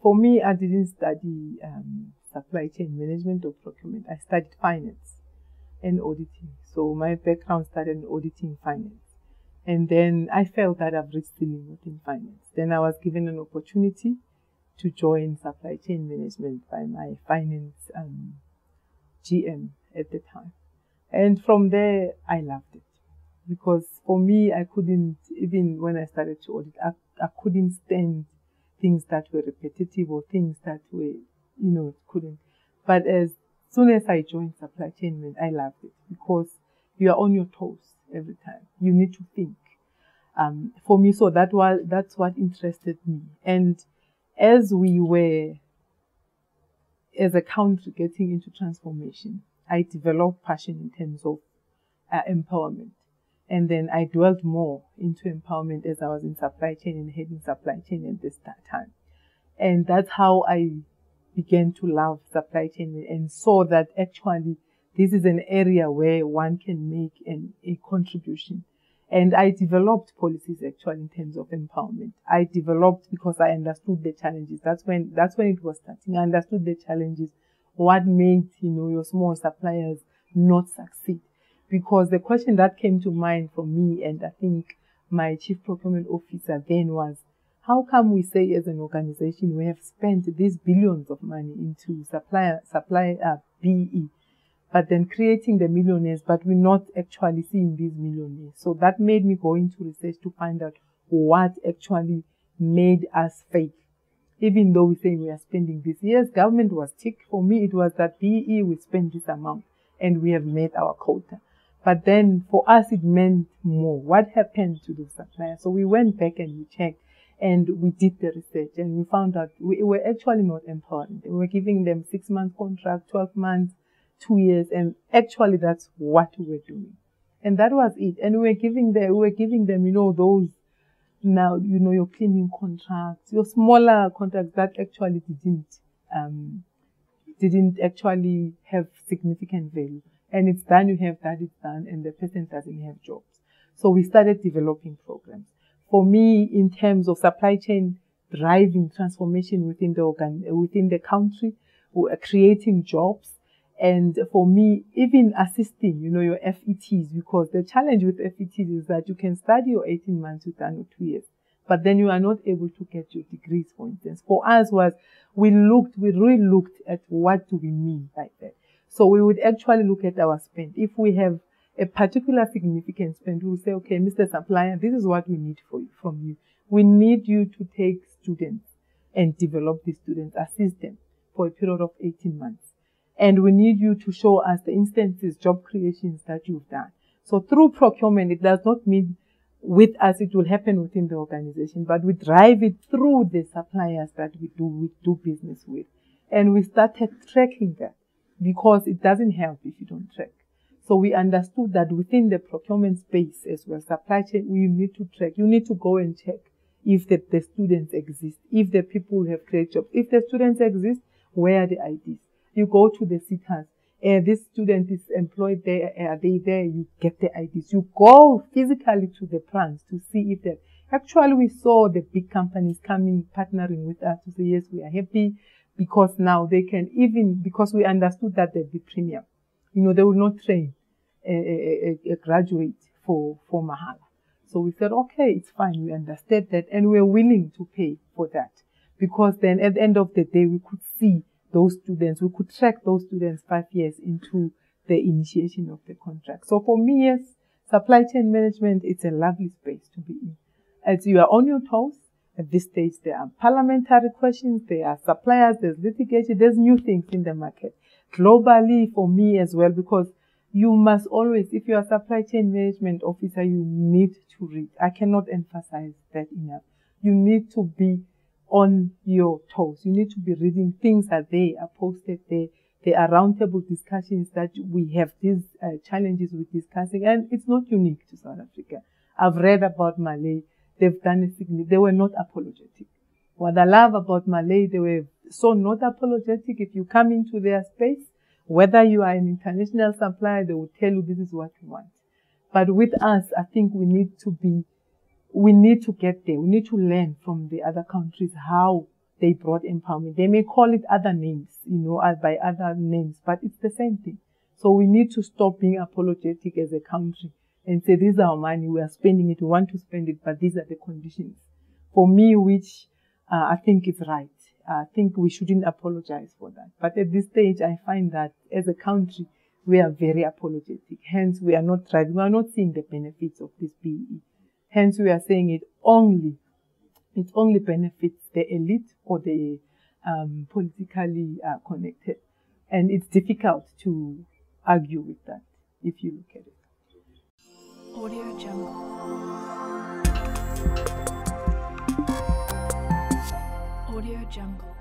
For me, I didn't study supply chain management or procurement. I studied finance and auditing. So my background started in auditing finance. And then I felt that I've reached the limit in finance. Then I was given an opportunity to join supply chain management by my finance GM at the time. And from there, I loved it. Because for me, I couldn't, even when I started to audit, I couldn't stand things that were repetitive or things that were, couldn't. But as soon as I joined supply chain management, I loved it because you are on your toes every time. You need to think. For me, so that's what interested me. And as we were, as a country, getting into transformation, I developed passion in terms of empowerment. And then I dwelled more into empowerment as I was in supply chain and heading supply chain at this time. And that's how I began to love supply chain and saw that actually this is an area where one can make a contribution. And I developed policies actually in terms of empowerment. I developed because I understood the challenges. That's when it was starting. I understood the challenges, what made, your small suppliers not succeed. Because the question that came to mind from me and I think my chief procurement officer then was, how come we say as an organization we have spent these billions of money into supply BE, but then creating the millionaires, but we're not actually seeing these millionaires. So that made me go into research to find out what actually made us fail. Even though we say we are spending this, yes, government was ticked. For me, it was that BE, we spend this amount and we have made our quota. But then for us, it meant more. What happened to the suppliers? So we went back and we checked and we did the research and we found out we were actually not empowering. We were giving them 6-month contract, 12 months, 2 years, and actually that's what we were doing. And that was it. And we were giving them, those now, your cleaning contracts, your smaller contracts that actually didn't actually have significant value. And it's done, you have that, it's done, and the person doesn't have jobs. So we started developing programs. For me, in terms of supply chain driving transformation within the country, we are creating jobs. And for me, even assisting, your FETs, because the challenge with FETs is that you can study your 18 months, you've done your 2 years, but then you are not able to get your degrees, for instance. For us we really looked at what do we mean by that. So we would actually look at our spend. If we have a particular significant spend, we will say, okay, Mr. Supplier, this is what we need from you. We need you to take students and develop these students, assist them for a period of 18 months. And we need you to show us the instances, job creations that you've done. So through procurement, it does not mean with us it will happen within the organization, but we drive it through the suppliers that we do business with. And we started tracking that because it doesn't help if you don't track. So we understood that within the procurement space as well, supply chain, we need to track. You need to go and check if the students exist, if the people have created jobs. If the students exist, where are the IDs? You go to the SETAs. This student is employed there. Are they there? You get the IDs. You go physically to the plants to see if they're... Actually, we saw the big companies coming, partnering with us to say, yes, we are happy because now they can because we understood that there'd be premium. They will not train a graduate for Mahala. So we said, okay, it's fine. We understood that and we're willing to pay for that because then at the end of the day, we could see those students, we could track those students 5 years into the initiation of the contract. So for me, yes, supply chain management, it's a lovely space to be in. As you are on your toes, at this stage, there are parliamentary questions, there are suppliers, there's litigation, there's new things in the market. Globally, for me as well, because you must always, if you're a supply chain management officer, you need to read. I cannot emphasize that enough. You need to be on your toes. You need to be reading things that they are posted there. There are roundtable discussions that we have these challenges we're discussing, and it's not unique to South Africa. I've read about Malay. They've done they were not apologetic. What I love about Malay, they were so not apologetic. If you come into their space, whether you are an international supplier, they will tell you this is what you want. But with us, I think we need to get there. We need to learn from the other countries how they brought empowerment. They may call it other names, by other names, but it's the same thing. So we need to stop being apologetic as a country and say, this is our money, we are spending it, we want to spend it, but these are the conditions. For me, which I think is right. I think we shouldn't apologize for that. But at this stage, I find that as a country, we are very apologetic. Hence, we are not seeing the benefits of this BEE. Hence, we are saying it only benefits the elite or the politically connected. And it's difficult to argue with that if you look at it. Audio Jungle. Audio Jungle.